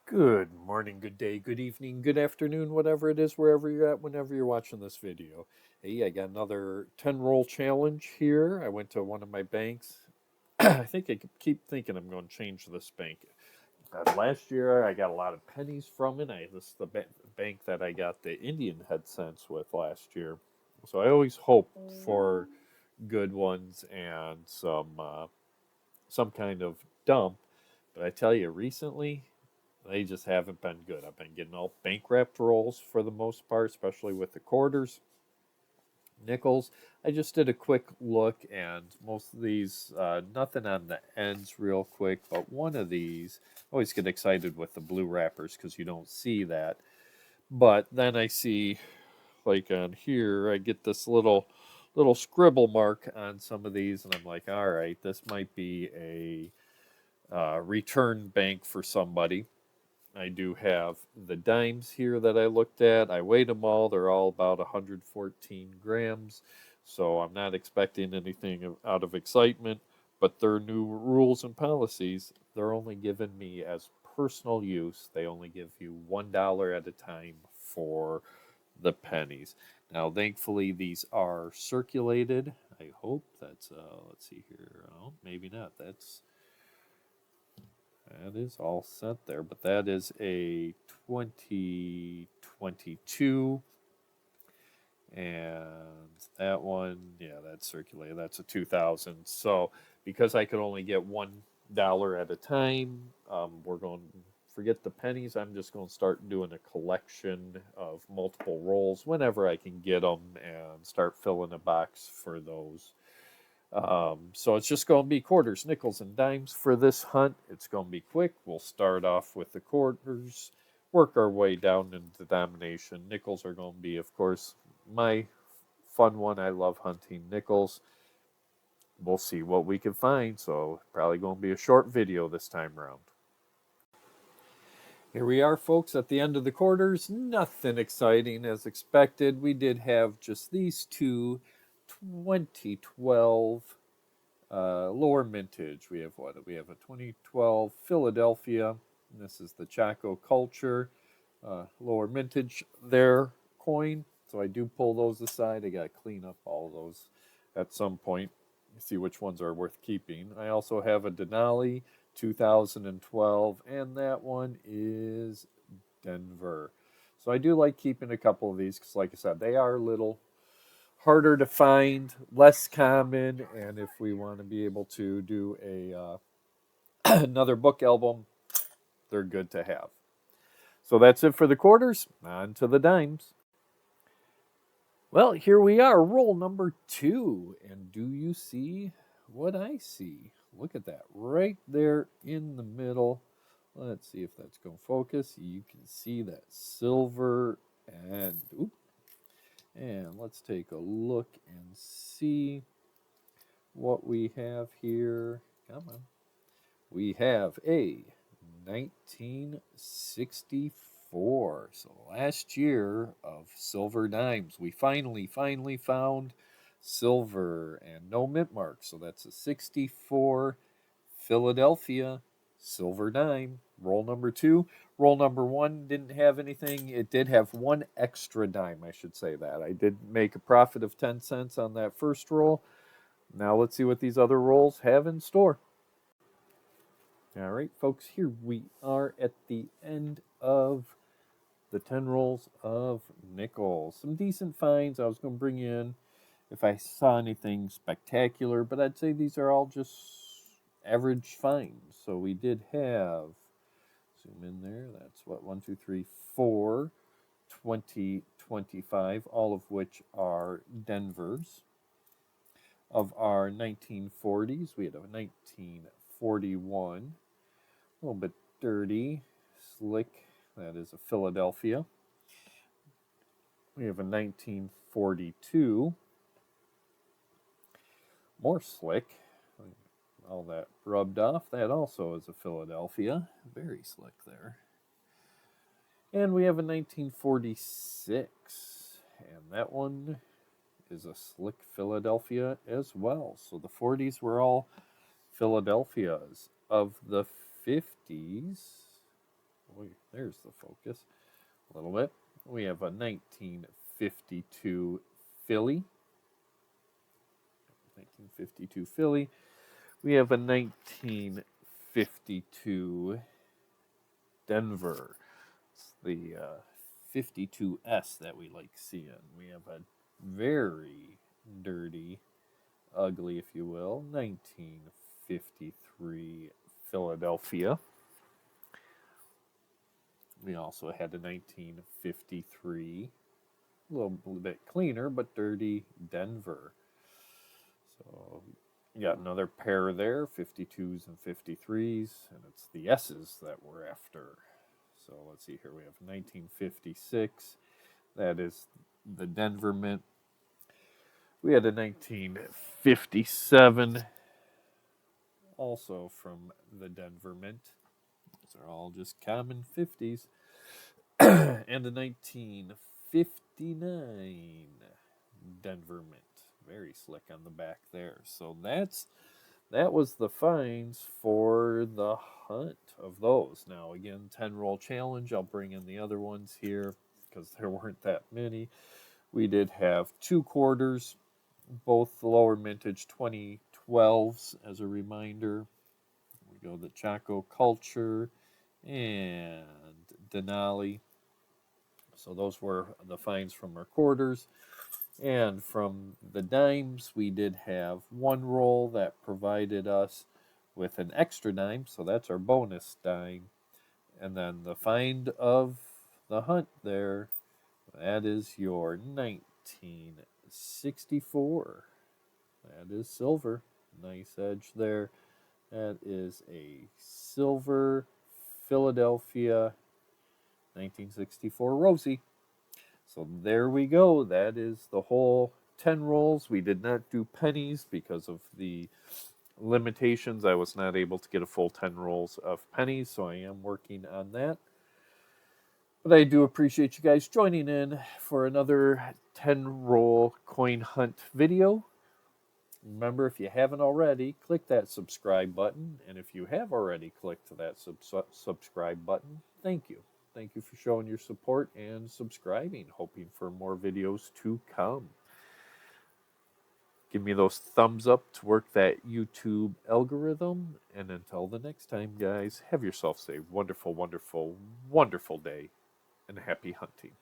Good morning, good day, good evening, good afternoon, whatever it is, wherever you're at, whenever you're watching this video. Hey, I got another 10 roll challenge here. I went to one of my banks. I think I keep thinking I'm going to change this bank. Last year, I got a lot of pennies from it. This is the bank that I got the Indian head cents with last year. So I always hope for good ones and some kind of dump. But I tell you, recently, they just haven't been good. I've been getting all bank wrapped rolls for the most part, especially with the quarters, nickels. I just did a quick look, and most of these, nothing on the ends real quick, but one of these, I always get excited with the blue wrappers because you don't see that. But then I see, like on here, I get this little scribble mark on some of these, and I'm like, all right, this might be a return bank for somebody. I do have the dimes here that I looked at. I weighed them all. They're all about 114 grams. So I'm not expecting anything out of excitement. But their new rules and policies, they're only given me as personal use. They only give you $1 at a time for the pennies. Now, thankfully, these are circulated. I hope that's, let's see here. Oh, maybe not. That is all set there, but that is a 2022, and that one, yeah, that's circulated. That's a 2000. So because I could only get $1 at a time, we're going to forget the pennies. I'm just going to start doing a collection of multiple rolls whenever I can get them and start filling a box for those. So it's just going to be quarters, nickels, and dimes for this hunt. It's going to be quick. We'll start off with the quarters, work our way down into denomination. Nickels are going to be, of course, my fun one. I love hunting nickels. We'll see what we can find. So probably going to be a short video this time around. Here we are, folks, at the end of the quarters. Nothing exciting as expected. We did have just these two 2012 lower mintage. We have what? We have a 2012 Philadelphia. This is the Chaco Culture lower mintage there coin. So I do pull those aside. I got to clean up all those at some point. See which ones are worth keeping. I also have a Denali 2012, and that one is Denver. So I do like keeping a couple of these because, like I said, they are little harder to find, less common, and if we want to be able to do a another book album, they're good to have. So that's it for the quarters. On to the dimes. Well, here we are, roll number 2. And do you see what I see? Look at that, right there in the middle. Let's see if that's going to focus. You can see that silver and, and let's take a look and see what we have here. Come on. We have a 1964. So last year of silver dimes. We finally found silver and no mint mark. So that's a 64 Philadelphia silver dime. Roll number 2. Roll number 1 didn't have anything. It did have one extra dime, I should say that. I did make a profit of 10 cents on that first roll. Now let's see what these other rolls have in store. All right, folks, here we are at the end of the 10 rolls of nickels. Some decent finds I was going to bring in if I saw anything spectacular, but I'd say these are all just average finds. So we did have, zoom in there, that's what, 1, 2, 3, 4, 20, 25, all of which are Denvers. Of our 1940s, we had a 1941, a little bit dirty, slick, that is a Philadelphia. We have a 1942, more slick, all that rubbed off, that also is a Philadelphia, very slick there. And we have a 1946, and that one is a slick Philadelphia as well. So the 40s were all Philadelphias. Of the 50s, There's the focus a little bit. We have a 1952 Philly. 1952 Philly. We have a 1952 Denver. It's the 52S that we like seeing. We have a very dirty, ugly, if you will, 1953 Philadelphia. We also had a 1953, a little bit cleaner but dirty Denver. So you got another pair there, 52s and 53s, and it's the S's that we're after. So let's see here. We have 1956. That is the Denver Mint. We had a 1957, also from the Denver Mint. Those are all just common 50s. And a 1959 Denver Mint. Very slick on the back there. So that was the finds for the hunt of those. Now again, 10 roll challenge. I'll bring in the other ones here because there weren't that many. We did have 2 quarters, both lower mintage 2012s as a reminder. We go the Chaco Culture and Denali. So those were the finds from our quarters. And from the dimes, we did have 1 roll that provided us with an extra dime. So that's our bonus dime. And then the find of the hunt there, that is your 1964. That is silver. Nice edge there. That is a silver Philadelphia 1964 Rosie. So there we go. That is the whole 10 rolls. We did not do pennies because of the limitations. I was not able to get a full 10 rolls of pennies, so I am working on that. But I do appreciate you guys joining in for another 10 roll coin hunt video. Remember, if you haven't already, click that subscribe button. And if you have already clicked that subscribe button, thank you. Thank you for showing your support and subscribing, hoping for more videos to come. Give me those thumbs up to work that YouTube algorithm. And until the next time, guys, have yourselves a wonderful, wonderful, wonderful day and happy hunting.